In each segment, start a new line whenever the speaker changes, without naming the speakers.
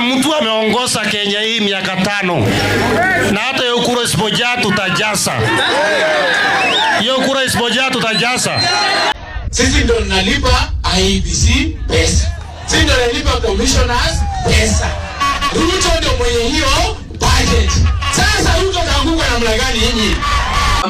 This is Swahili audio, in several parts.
mtu ameongoza Kenya hii miaka 5. Na hata hiyo kura isipojaa tutajaza. Hiyo kura isipojaa tutajaza.
Sisi ndio tunalipa IEBC pesa. Sisi ndio tunalipa commissioners pesa. Ruto ndio mwenye hiyo budget. Sasa Ruto kaanguka namna gani nyinyi?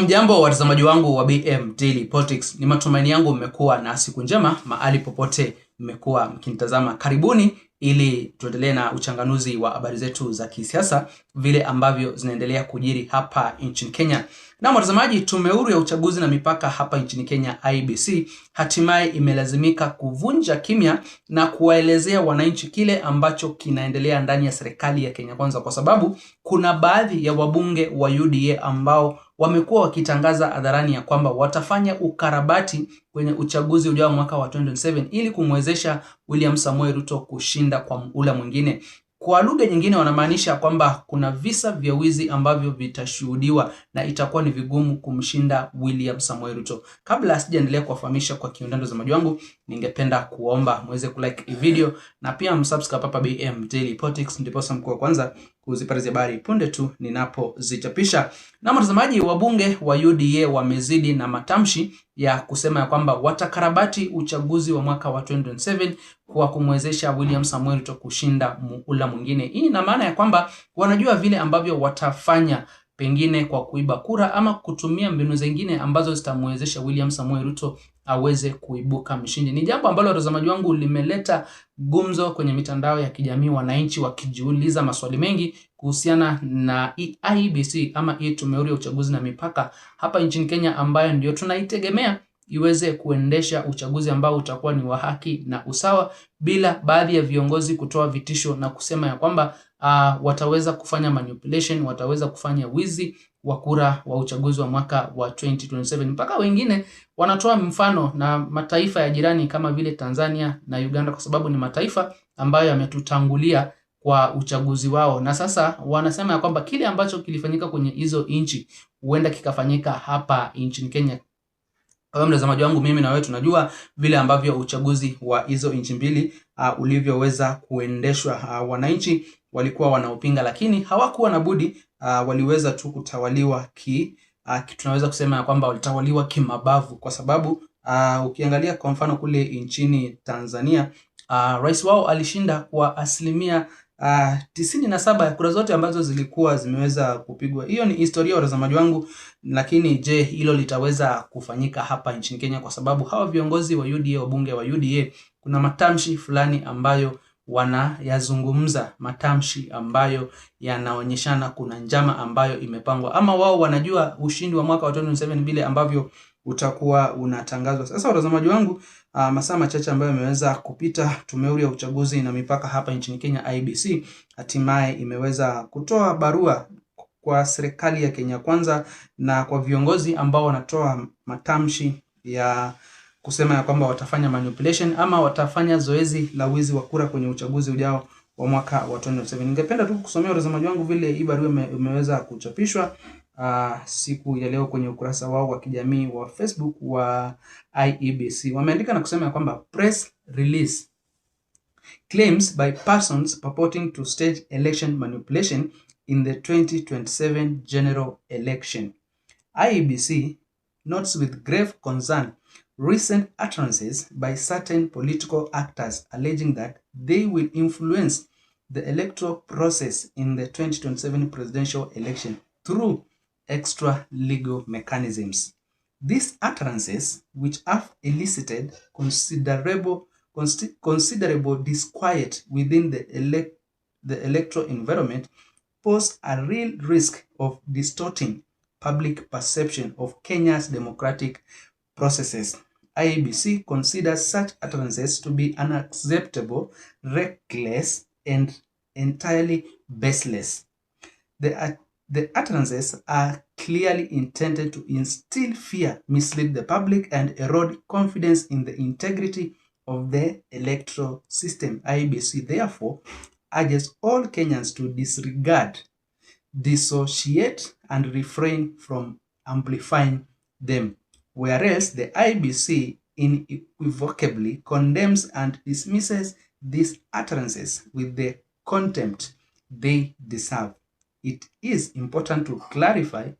Mjambo watazamaji wangu wa BM Daily Politics. Ni matumaini yangu mmekuwa na siku njema mahali popote mmekuwa mkinitazama. Karibuni ili tuendelee na uchanganuzi wa habari zetu za kisiasa vile ambavyo zinaendelea kujiri hapa nchini Kenya. Na watazamaji, tume huru ya uchaguzi na mipaka hapa nchini Kenya IEBC hatimaye imelazimika kuvunja kimya na kuwaelezea wananchi kile ambacho kinaendelea ndani ya serikali ya Kenya Kwanza, kwa sababu kuna baadhi ya wabunge wa UDA ambao wamekuwa wakitangaza hadharani ya kwamba watafanya ukarabati kwenye uchaguzi ujao mwaka wa 2027 ili kumwezesha William Samoei Ruto kushinda kwa muhula mwingine. Kwa lugha nyingine wanamaanisha kwamba kuna visa vya wizi ambavyo vitashuhudiwa na itakuwa ni vigumu kumshinda William Samoei Ruto. Kabla sijaendelea kuwafahamisha kwa kiundani watazamaji wangu, ningependa kuomba muweze kulike hii video na pia msubscribe hapa BM Daily Politics, ndipo mkuu kwanza kuzipata habari punde tu ninapozichapisha. Na watazamaji, wabunge wa UDA wamezidi na matamshi ya kusema ya kwamba watakarabati uchaguzi wa mwaka wa 2027 kwa kumwezesha William Samoei Ruto kushinda muhula mwingine. Hii ina maana ya kwamba wanajua vile ambavyo watafanya, pengine kwa kuiba kura ama kutumia mbinu zingine ambazo zitamwezesha William Samoei Ruto aweze kuibuka mshindi. Ni jambo ambalo watazamaji wangu limeleta gumzo kwenye mitandao ya kijamii, wananchi wakijiuliza maswali mengi kuhusiana na IEBC ama tume huru ya uchaguzi na mipaka hapa nchini Kenya, ambayo ndio tunaitegemea iweze kuendesha uchaguzi ambao utakuwa ni wa haki na usawa, bila baadhi ya viongozi kutoa vitisho na kusema ya kwamba wataweza kufanya manipulation, wataweza kufanya wizi wa kura wa uchaguzi wa mwaka wa 2027. Mpaka wengine wanatoa mfano na mataifa ya jirani kama vile Tanzania na Uganda, kwa sababu ni mataifa ambayo yametutangulia kwa uchaguzi wao, na sasa wanasema ya kwamba kile ambacho kilifanyika kwenye hizo nchi huenda kikafanyika hapa nchini Kenya. Kwa mtazamaji wangu, mimi na wewe tunajua vile ambavyo uchaguzi wa hizo nchi mbili ulivyoweza kuendeshwa. Wananchi walikuwa wanaupinga, lakini hawakuwa na budi, waliweza tu kutawaliwa tunaweza kusema ya kwamba walitawaliwa kimabavu, kwa sababu ukiangalia kwa mfano kule nchini Tanzania, rais wao alishinda kwa asilimia 97 ya kura zote ambazo zilikuwa zimeweza kupigwa. Hiyo ni historia watazamaji wangu, lakini je, hilo litaweza kufanyika hapa nchini Kenya? Kwa sababu hawa viongozi wa UDA, wabunge wa UDA, kuna matamshi fulani ambayo wanayazungumza, matamshi ambayo yanaonyeshana kuna njama ambayo imepangwa, ama wao wanajua ushindi wa mwaka wa 2027 vile ambavyo utakuwa unatangazwa. Sasa watazamaji wangu, masaa machache ambayo yameweza kupita, tume huru ya uchaguzi na mipaka hapa nchini Kenya IEBC hatimaye imeweza kutoa barua kwa serikali ya Kenya Kwanza na kwa viongozi ambao wanatoa matamshi ya kusema ya kwamba watafanya manipulation ama watafanya zoezi la wizi wa kura kwenye uchaguzi ujao wa mwaka wa 2027. Ningependa tu kusomea watazamaji wangu vile hii barua imeweza kuchapishwa siku ya leo kwenye ukurasa wao wa kijamii wa Facebook wa IEBC. Wameandika na kusema ya kwamba press release claims by persons purporting to stage election manipulation in the 2027 general election. IEBC notes with grave concern recent utterances by certain political actors alleging that they will influence the electoral process in the 2027 presidential election through extra legal mechanisms. These utterances, which have elicited considerable disquiet within the electoral environment, pose a real risk of distorting public perception of Kenya's democratic processes. IEBC considers such utterances to be unacceptable, reckless, and entirely baseless. The utterances are clearly intended to instill fear, mislead the public, and erode confidence in the integrity of the electoral system. IEBC therefore urges all Kenyans to disregard, dissociate, and refrain from amplifying them. Whereas the IEBC unequivocally condemns and dismisses these utterances with the contempt they deserve. It is important to clarify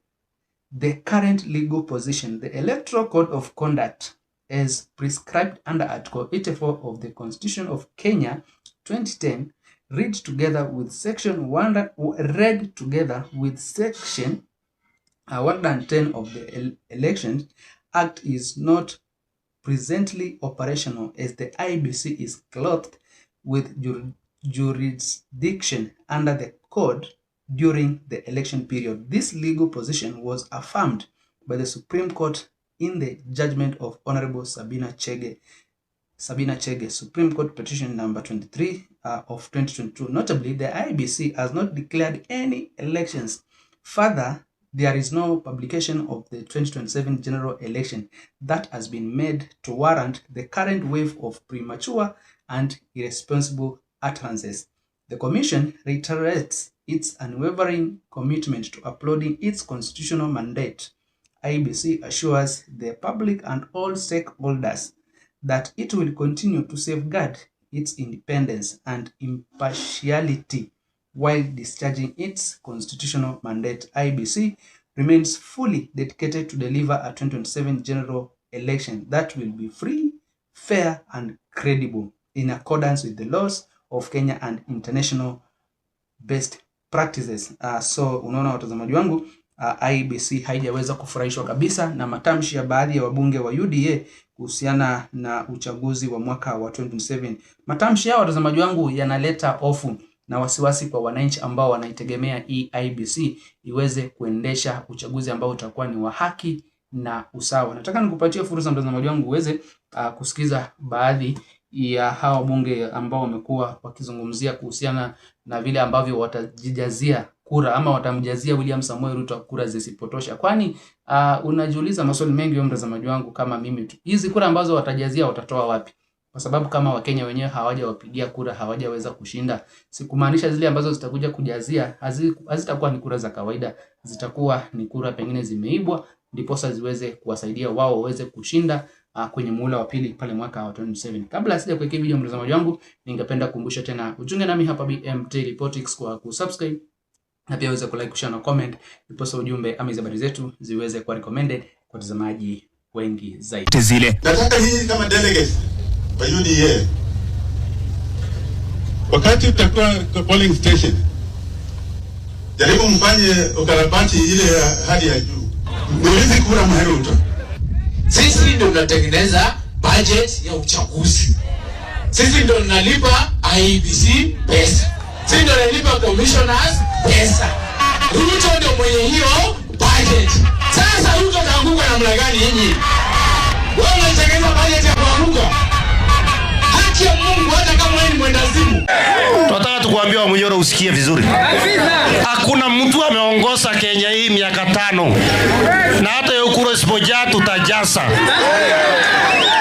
the current legal position. The Electoral Code of Conduct, as prescribed under Article 84 of the Constitution of Kenya 2010, read together with Section 110 of the Elections Act, is not presently operational, as the IEBC is clothed with jurisdiction under the code during the election period. This legal position was affirmed by the Supreme Court in the judgment of Honorable Sabina Chege, Supreme Court Petition number 23 of 2022. Notably, the IEBC has not declared any elections. Further, there is no publication of the 2027 general election that has been made to warrant the current wave of premature and irresponsible utterances. The Commission reiterates its unwavering commitment to upholding its constitutional mandate. IEBC assures the public and all stakeholders that it will continue to safeguard its independence and impartiality while discharging its constitutional mandate. IEBC remains fully dedicated to deliver a 2027 general election that will be free, fair, and credible in accordance with the laws of Kenya and international best practices. So unaona watazamaji wangu, IEBC haijaweza kufurahishwa kabisa na matamshi ya baadhi ya wabunge wa UDA kuhusiana na uchaguzi wa mwaka wa 2027. Matamshi yao watazamaji wangu yanaleta hofu na wasiwasi kwa wananchi ambao wanaitegemea IEBC iweze kuendesha uchaguzi ambao utakuwa ni wa haki na usawa. Nataka nikupatie fursa mtazamaji wangu uweze kusikiza baadhi ya hawa bunge ambao wamekuwa wakizungumzia kuhusiana na vile ambavyo watajijazia kura ama watamjazia William Samoei Ruto kura zisipotosha. Kwani unajiuliza maswali mengi wewe mtazamaji wangu kama mimi tu. Hizi kura ambazo watajazia watatoa wapi? Kwa sababu kama Wakenya wenyewe hawajawapigia kura, hawajaweza kushinda, sikumaanisha zile ambazo zitakuja kujazia hazitakuwa ni kura za kawaida, zitakuwa ni kura pengine zimeibwa, ndiposa ziweze kuwasaidia wao waweze kushinda kwenye muhula wa pili pale mwaka wa 2027. Kabla sija kuweka video mtazamaji wangu, ningependa kukumbusha tena ujunge nami hapa BM Daily Politics kwa kusubscribe na pia uweze kulike, kushare na comment, ndiposa ujumbe ama habari zetu ziweze kuwa recommended kwa watazamaji wengi zaidi.
Zile nataka nyinyi kama delegates wa UDA, wakati utakuwa polling station, jaribu mfanye ukarabati ile hadi ya juu. Muulize kura Ruto.
Sisi ndio tunatengeneza budget ya uchaguzi. Sisi ndio tunalipa IEBC pesa. Sisi ndio tunalipa commissioners pesa. Ruto ndio mwenye hiyo budget. Sasa Ruto ataanguka namna gani nyinyi? Wewe unatengeneza budget ya kuanguka. Haki ya Mungu, hata kama wewe ni mwendazimu.
Tunataka tukuambia wa Munyoro usikie vizuri. Hakuna mtu ameongoza Kenya hii miaka 5. Na hata hiyo kura isipojaa tutajaza.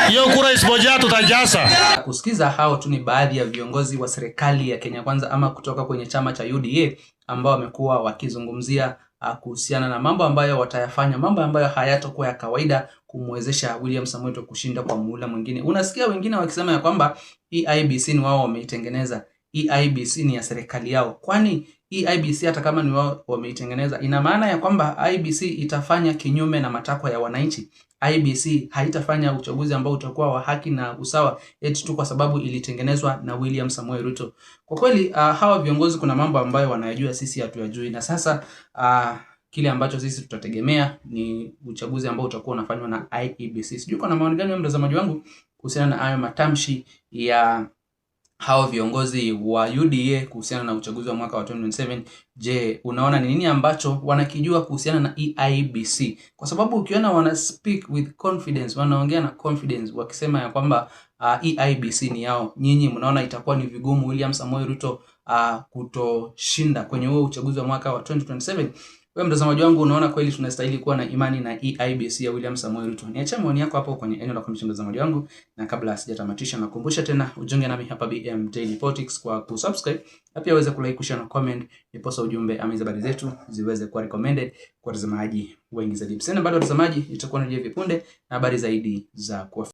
Hiyo kura isipojaa tutajaza.
Kusikiza hao tu ni baadhi ya viongozi wa serikali ya Kenya Kwanza ama kutoka kwenye chama cha UDA ambao wamekuwa wakizungumzia kuhusiana na mambo ambayo watayafanya, mambo ambayo hayatakuwa ya kawaida kumwezesha William Samoei Ruto kushinda kwa muhula mwingine. Unasikia wengine wakisema ya kwamba IEBC ni wao wameitengeneza, IEBC ni ya serikali yao. Kwani IEBC hata kama ni wao wameitengeneza, ina maana ya kwamba IEBC itafanya kinyume na matakwa ya wananchi? IEBC haitafanya uchaguzi ambao utakuwa wa haki na usawa eti tu kwa sababu ilitengenezwa na William Samoei Ruto? Kwa kweli hawa viongozi kuna mambo ambayo wanayajua sisi hatuyajui, na sasa kile ambacho sisi tutategemea ni uchaguzi ambao utakuwa unafanywa na IEBC. Sijui kuna maoni gani mtazamaji wangu kuhusiana na hayo matamshi ya hao viongozi wa UDA kuhusiana na uchaguzi wa mwaka wa 2027. Je, unaona ni nini ambacho wanakijua kuhusiana na IEBC? Kwa sababu ukiona wana speak with confidence, wanaongea na confidence wakisema ya kwamba IEBC ni yao, nyinyi mnaona itakuwa ni vigumu William Samoei Ruto kutoshinda kwenye huo uchaguzi wa mwaka wa 2027. Wewe mtazamaji wangu, unaona kweli tunastahili kuwa na imani na IEBC ya William Samoei Ruto? Niache maoni yako hapo kwenye eneo la comment mtazamaji wangu, na kabla sijatamatisha nakumbusha tena ujunge nami hapa BM Daily Politics kwa kusubscribe na pia uweze kulike, kushare na comment, niposa ujumbe ama habari zetu ziweze kuwa recommended kwa watazamaji wengi zaidi. Sasa bado watazamaji, itakuwa na vipunde na habari zaidi za